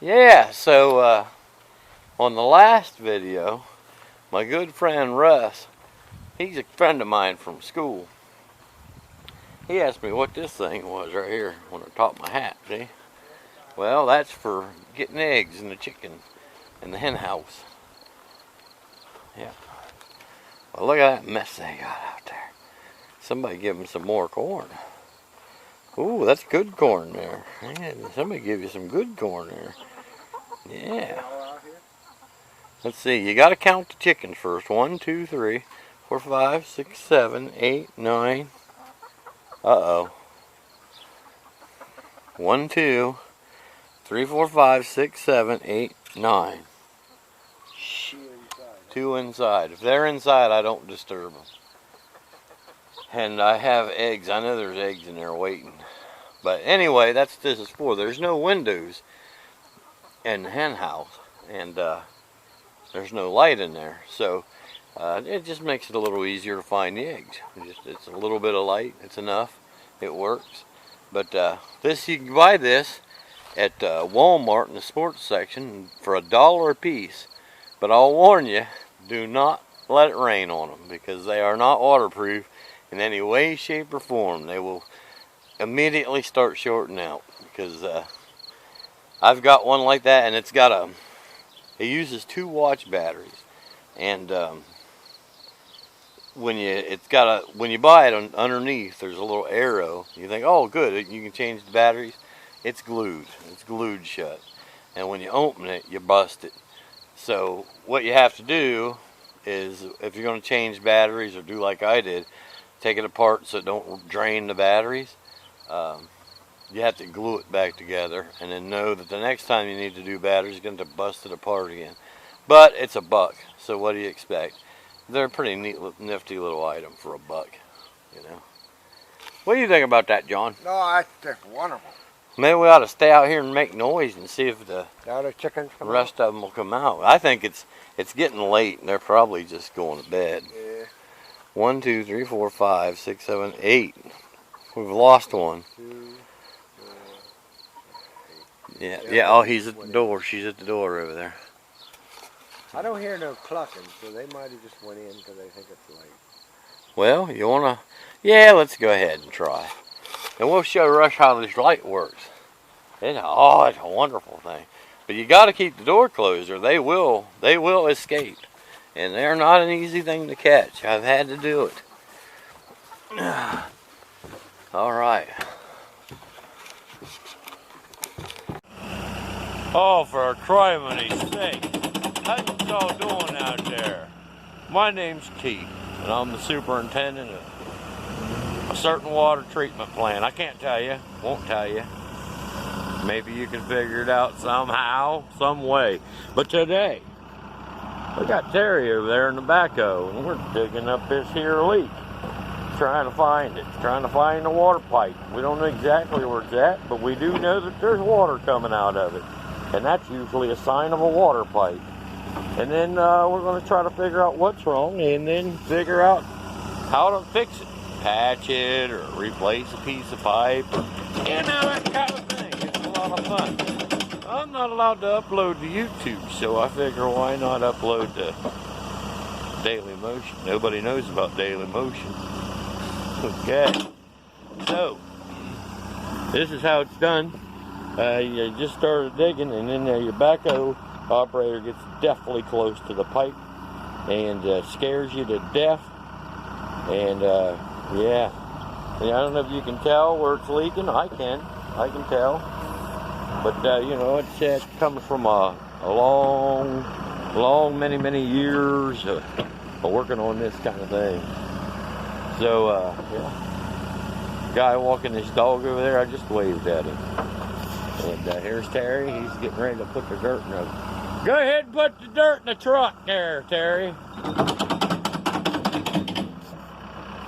Yeah, so on the last video, my good friend Russ, he's a friend of mine from school. He asked me what this thing was right here on the top of my hat, see? Well, that's for getting eggs in the chicken in the hen house. Yeah. Well, look at that mess they got out there. Somebody give them some more corn. Ooh, that's good corn there. Man, somebody give you some good corn there. Yeah. Let's see, you got to count the chickens first. 1, 2, 3, 4, 5, 6, 7, 8, 9. Uh-oh. 1, 2, 3, 4, 5, 6, 7, 8, 9. 2 inside. If they're inside, I don't disturb them. And I have eggs. I know there's eggs in there waiting. But anyway, that's what this is for. There's no windows in the hen house. And there's no light in there. So it just makes it a little easier to find the eggs. It's a little bit of light. It's enough. It works. But this, you can buy this at Walmart in the sports section for $1 a piece. But I'll warn you, do not let it rain on them because they are not waterproof in any way, shape, or form. They will immediately start shorting out because I've got one like that, and it's got it uses 2 watch batteries, and when you buy it underneath, there's a little arrow. You think, oh, good, you can change the batteries. It's glued. It's glued shut, and when you open it, you bust it. So what you have to do is, if you're going to change batteries or do like I did, take it apart so it don't drain the batteries. You have to glue it back together, and then know that the next time you need to do batteries, you're going to bust it apart again. But it's $1, so what do you expect? They're a pretty neat, nifty little item for $1, you know. What do you think about that, John? No, that's wonderful. Maybe we ought to stay out here and make noise and see if the chickens rest of them will come out. I think it's getting late, and they're probably just going to bed. Yeah. 1, 2, 3, 4, 5, 6, 7, 8. We've lost one. 2, 4, 8. Yeah. Oh, he's at the door. She's at the door over there. I don't hear no clucking, so they might have just went in because they think it's late. Well, you wanna? Yeah, let's go ahead and try, and we'll show Rush how this light works. It's a wonderful thing. But you got to keep the door closed, or they will escape, and they're not an easy thing to catch. I've had to do it. All right. Oh, for criminy sake. How you all doing out there? My name's Keith, and I'm the superintendent of a certain water treatment plant. I can't tell you, won't tell you. Maybe you can figure it out somehow, some way. But today, we got Terry over there in the backhoe, and we're digging up this here leak. Trying to find it, trying to find the water pipe. We don't know exactly where it's at, but we do know that there's water coming out of it. And that's usually a sign of a water pipe. And then we're going to try to figure out what's wrong, and then figure out how to fix it. Patch it, or replace a piece of pipe, or, you know, that kind of thing. It's a lot of fun. I'm not allowed to upload to YouTube, so I figure why not upload to Daily Motion. Nobody knows about Daily Motion. Okay, so this is how it's done. You just started digging, and then your backhoe operator gets deathly close to the pipe and scares you to death. And yeah, I don't know if you can tell where it's leaking. I can tell. But you know, it's comes from a long, many years of working on this kind of thing. So yeah, guy walking his dog over there, I just waved at him. And here's Terry. He's getting ready to put the dirt in the... Go ahead and put the dirt in the truck there, Terry.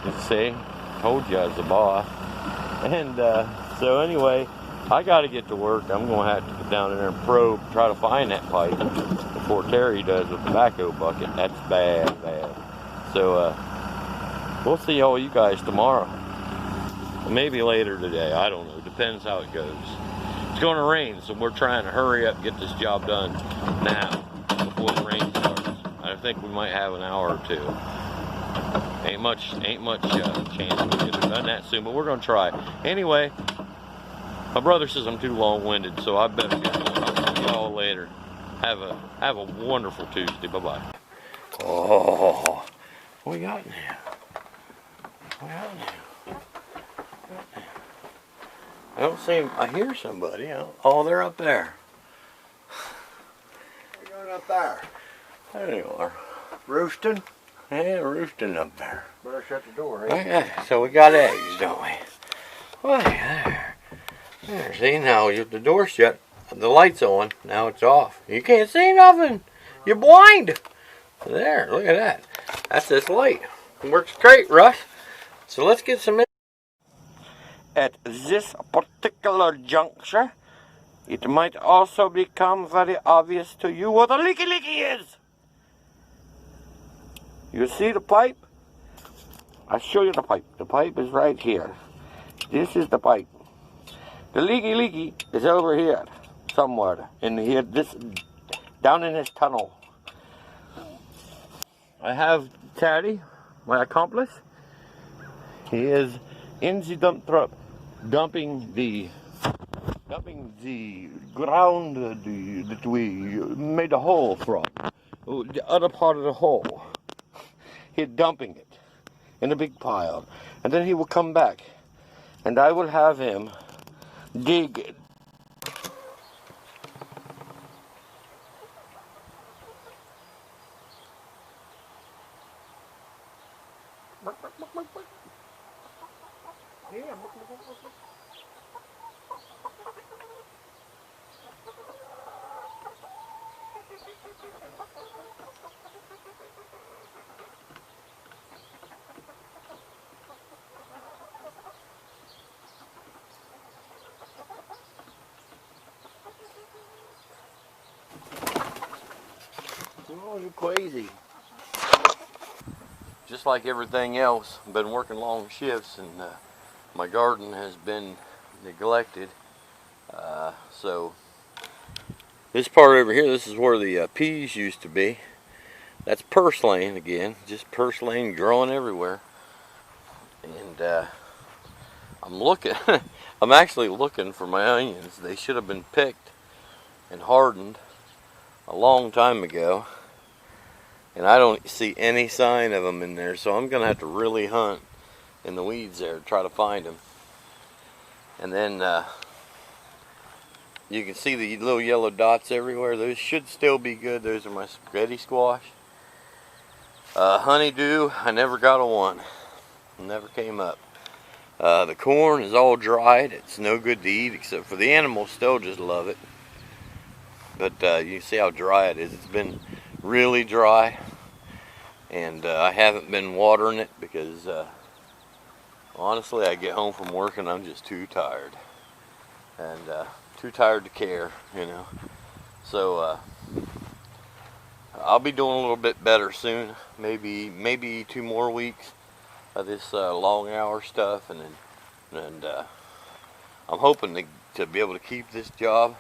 You see? Told you I was the boss. And so anyway, I got to get to work. I'm going to have to get down in there and probe, try to find that pipe before Terry does with the backhoe bucket. That's bad. So we'll see all you guys tomorrow. Maybe later today. I don't know. Depends how it goes. It's gonna rain, so we're trying to hurry up and get this job done now before the rain starts. I think we might have an hour or two. Ain't much chance we get it done that soon, but we're gonna try. Anyway, my brother says I'm too long-winded, so I better get going. I'll see y'all later. Have a wonderful Tuesday. Bye-bye. Oh, what we got in here? What we got in here? I don't see him. I hear somebody. Oh, they're up there. They're going up there. There they are. Roosting? Yeah, roosting up there. Better shut the door, eh? Okay, so we got eggs, don't we? Well, there. There, see, now the door's shut. The light's on. Now it's off. You can't see nothing. You're blind. There, look at that. That's this light. It works great, Russ. So let's get some. At this particular juncture, it might also become very obvious to you what a leaky is. You see the pipe? I'll show you the pipe. The pipe is right here. This is the pipe. The leaky is over here, somewhere in here. Down in this tunnel. I have Taddy, my accomplice. He is in the dump truck, dumping the ground that we made a hole from. The other part of the hole. He's dumping it in a big pile, and then he will come back, and I will have him dig it. Oh, you're crazy. Just like everything else, I've been working long shifts, and my garden has been neglected. So this part over here, this is where the peas used to be. That's purslane again, just purslane growing everywhere. And I'm looking, I'm actually looking for my onions. They should have been picked and hardened a long time ago. And I don't see any sign of them in there, so I'm going to have to really hunt in the weeds there to try to find them. And then you can see the little yellow dots everywhere. Those should still be good. Those are my spaghetti squash. Honeydew, I never got a one. Never came up. The corn is all dried. It's no good to eat, except for the animals still just love it. But you see how dry it is. It's been really dry, and I haven't been watering it because honestly I get home from work and I'm just too tired, and too tired to care, you know. So I'll be doing a little bit better soon, maybe 2 more weeks of this long hour stuff, and I'm hoping to be able to keep this job.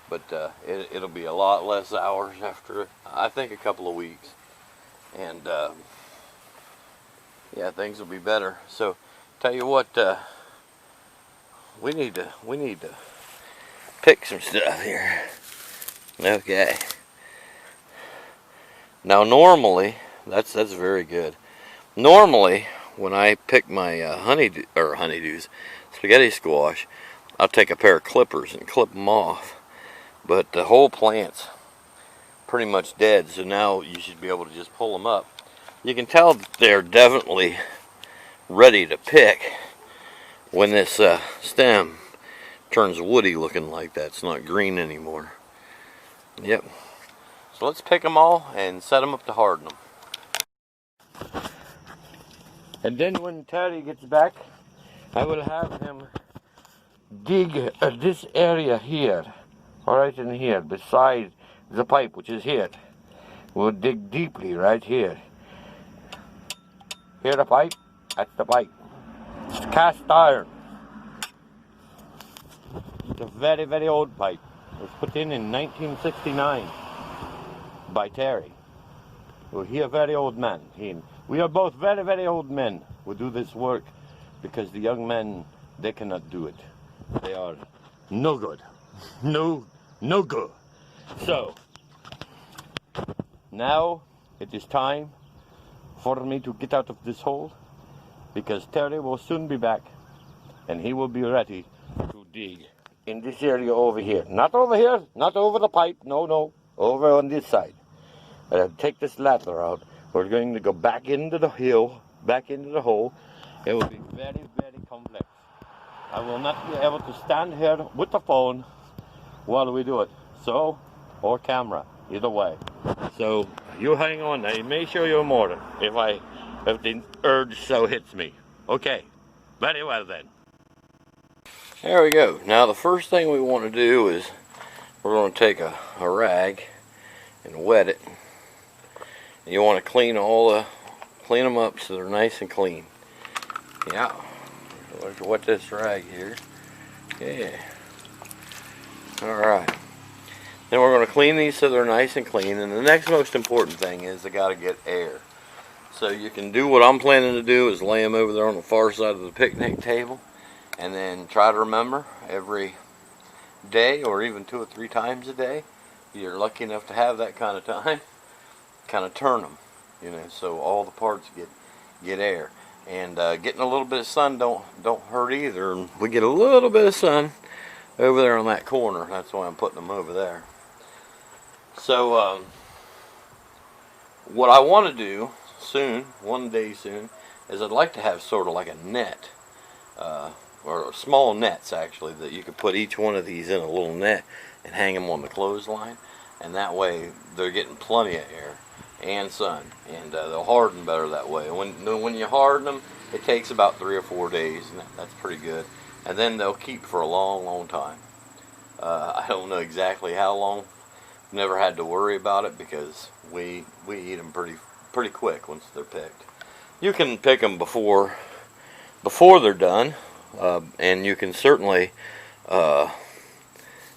But it'll be a lot less hours after, I think, a couple of weeks. And yeah, things will be better. So, tell you what, we need to pick some stuff here. Okay. Now, normally, that's very good. Normally, when I pick my honeydews, spaghetti squash, I'll take a pair of clippers and clip them off. But the whole plant's pretty much dead, so now you should be able to just pull them up. You can tell that they're definitely ready to pick when this stem turns woody looking like that. It's not green anymore. Yep. So let's pick them all and set them up to harden them. And then when Teddy gets back, I will have him dig this area here. Right in here, beside the pipe, which is here. We'll dig deeply right here. Here the pipe, that's the pipe. It's cast iron. It's a very, very old pipe. It was put in 1969 by Terry. Well, he a very old man. We are both very, very old men who do this work because the young men, they cannot do it. They are no good. No good. So, now it is time for me to get out of this hole because Terry will soon be back and he will be ready to dig in this area over here. Not over here, not over the pipe, no, over on this side. Take this ladder out. We're going to go back into the hill, back into the hole. It will be very, very complex. I will not be able to stand here with the phone while we do it. So, or camera, either way. So, you hang on now. Make sure you're more if the urge so hits me. Okay, very well then. There we go. Now the first thing we want to do is we're going to take a rag and wet it. You want to clean them up so they're nice and clean. Yeah. Let's wet this rag here. Yeah. Alright. Then we're going to clean these so they're nice and clean. And the next most important thing is they got to get air. So you can do what I'm planning to do is lay them over there on the far side of the picnic table. And then try to remember every day or even 2 or 3 times a day. You're lucky enough to have that kind of time. Kind of turn them, so all the parts get air, and getting a little bit of sun don't hurt either. And we get a little bit of sun over there on that corner. That's why I'm putting them over there. So what I want to do soon, one day soon, is I'd like to have sort of like a net, or small nets actually, that you could put each one of these in a little net and hang them on the clothesline, and that way they're getting plenty of air and sun, and they'll harden better that way. When you harden them, it takes about 3 or 4 days, and that's pretty good. And then they'll keep for a long, long time. I don't know exactly how long. Never had to worry about it because we eat them pretty quick once they're picked. You can pick them before they're done, and you can certainly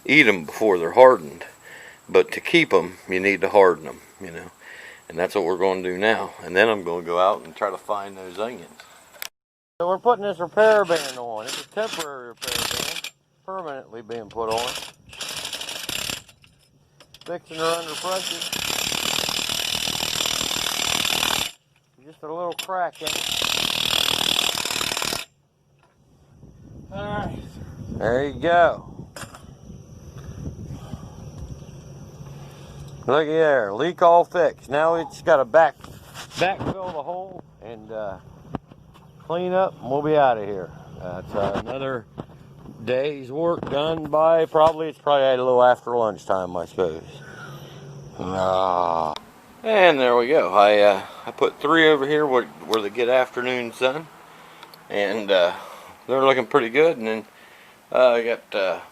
eat them before they're hardened. But to keep them, you need to harden them, And that's what we're going to do now. And then I'm going to go out and try to find those onions. So we're putting this repair band on. It's a temporary repair band, permanently being put on. Fixing her under pressure. Just a little crack in it. Alright. There you go. Looky there, leak all fixed. Now it's got to backfill the hole and clean up, and we'll be out of here. That's another day's work done by it's probably a little after lunchtime, I suppose. And there we go. I put 3 over here where they get afternoon sun, and they're looking pretty good. And then I got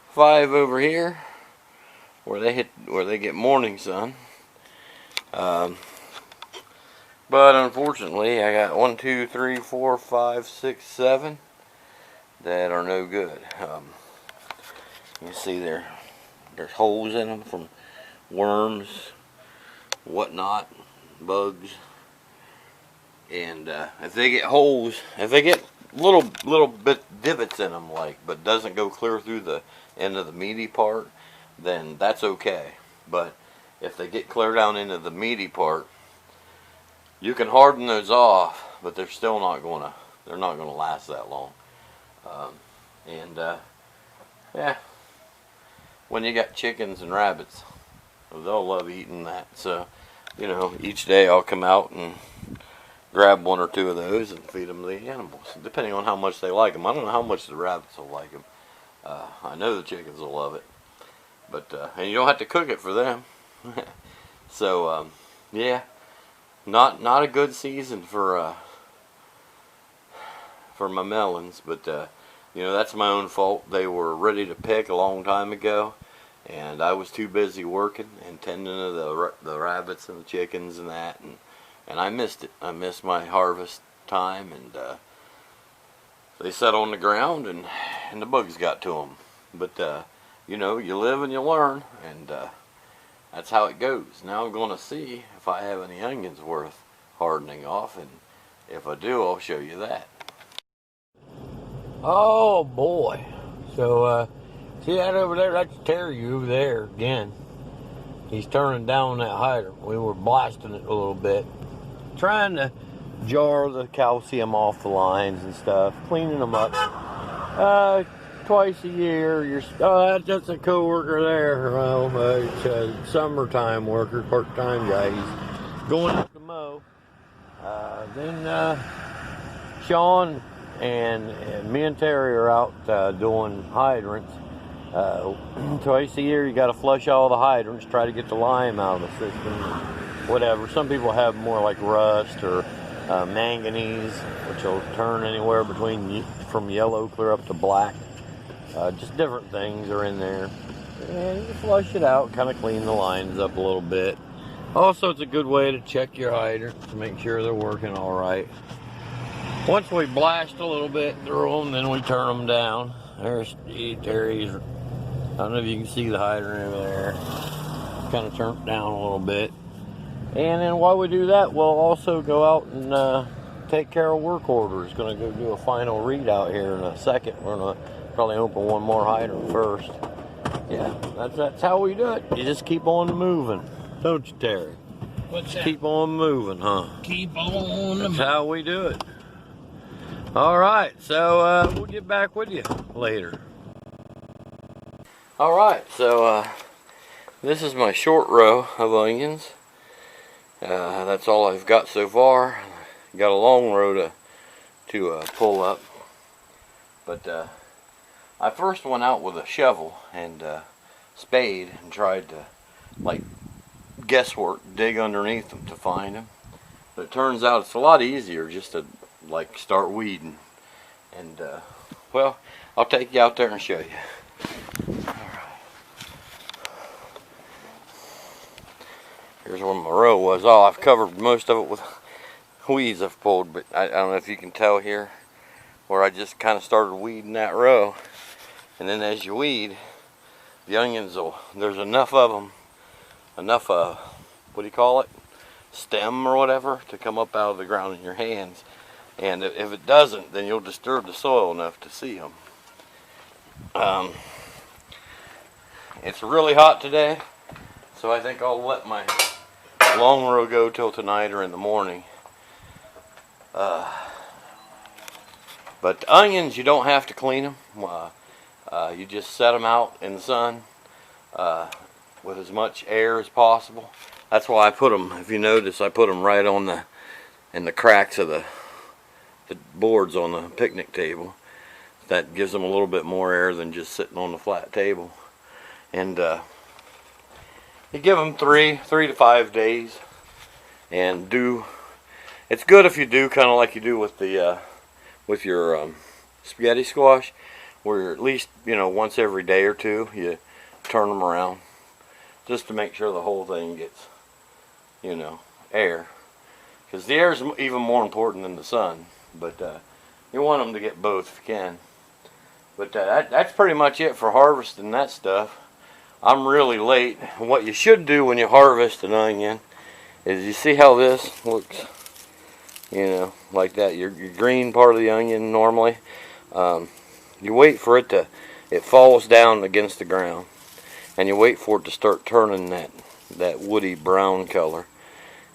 5 over here where they get morning sun. But unfortunately, I got 1, 2, 3, 4, 5, 6, 7 that are no good. You see there's holes in them from worms, whatnot, bugs, and if they get holes, if they get little bit divots in them, but doesn't go clear through the end of the meaty part, then that's okay. But if they get clear down into the meaty part, you can harden those off, but they're still not gonna last that long. Yeah, when you got chickens and rabbits, they'll love eating that. So, each day I'll come out and grab 1 or 2 of those and feed them to the animals, depending on how much they like them. I don't know how much the rabbits will like them. I know the chickens will love it, but and you don't have to cook it for them. So yeah, not a good season for my melons, but that's my own fault. They were ready to pick a long time ago, and I was too busy working and tending to the rabbits and the chickens and that, and I missed it. I missed my harvest time, and they sat on the ground and the bugs got to them. But you know, you live and you learn, and that's how it goes. Now I'm going to see if I have any onions worth hardening off, and if I do, I'll show you that. Oh boy. So see that over there? That's Terry over there again. He's turning down that hydrant. We were blasting it a little bit, trying to jar the calcium off the lines and stuff, cleaning them up. Twice a year. That's a co-worker there. Well, it's a summertime worker, part-time guy. He's going up to mow. Then Sean and me and Terry are out doing hydrants. Twice a year, you got to flush all the hydrants, try to get the lime out of the system, whatever. Some people have more like rust or manganese, which will turn anywhere from yellow clear up to black. Just different things are in there. And you flush it out, kind of clean the lines up a little bit. Also, it's a good way to check your hydrants to make sure they're working all right. Once we blast a little bit through them, then we turn them down. There's Terry's. I don't know if you can see the hydrant over there. Kind of turned down a little bit. And then while we do that, we'll also go out and take care of work orders. Going to go do a final readout here in a second. We're going to probably open one more hydrant first. Yeah, that's how we do it. You just keep on moving, don't you, Terry? What's that? Keep on moving, huh? Keep on. That's how we do it. All right, so we'll get back with you later. All right, so this is my short row of onions. That's all I've got so far. Got a long row to pull up, but I first went out with a shovel and spade and tried to, like, guesswork, dig underneath them to find them. But it turns out it's a lot easier just to, like, start weeding. And well, I'll take you out there and show you. Here's where my row was. Oh, I've covered most of it with weeds I've pulled, but I don't know if you can tell here where I just kind of started weeding that row. And then as you weed, the onions there's enough of them, enough what do you call it, stem or whatever, to come up out of the ground in your hands. And if it doesn't, then you'll disturb the soil enough to see them. It's really hot today, so I think I'll let my long row go till tonight or in the morning. But the onions, you don't have to clean them. You just set them out in the sun with as much air as possible. That's why I put them, if you notice, I put them right on in the cracks of the boards on the picnic table. That gives them a little bit more air than just sitting on the flat table. And you give them 3 to 5 days, and it's good if you do kind of like you do with the with your spaghetti squash, where at least, you know, once every day or two you turn them around, just to make sure the whole thing gets, you know, air, because the air is even more important than the sun. But you want them to get both if you can. But that's pretty much it for harvesting that stuff. I'm really late. What you should do when you harvest an onion is, you see how this looks, you know, like that, your green part of the onion normally. You wait for it falls down against the ground, and you wait for it to start turning that woody brown color.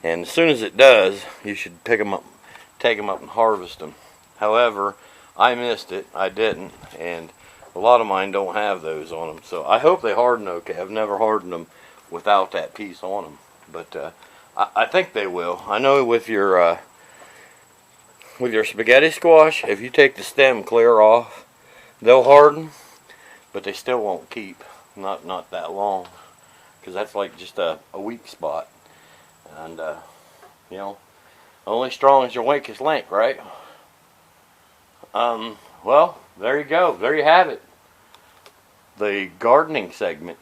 And as soon as it does, you should pick them up, take them up and harvest them. However, I missed it. I didn't, and a lot of mine don't have those on them. So I hope they harden okay. I've never hardened them without that piece on them, but I think they will. I know with your spaghetti squash, if you take the stem clear off, they'll harden, but they still won't keep. Not that long, because that's like just a weak spot. And you know, only strong as your weakest link, right? Well, there you go. There you have it. The gardening segment.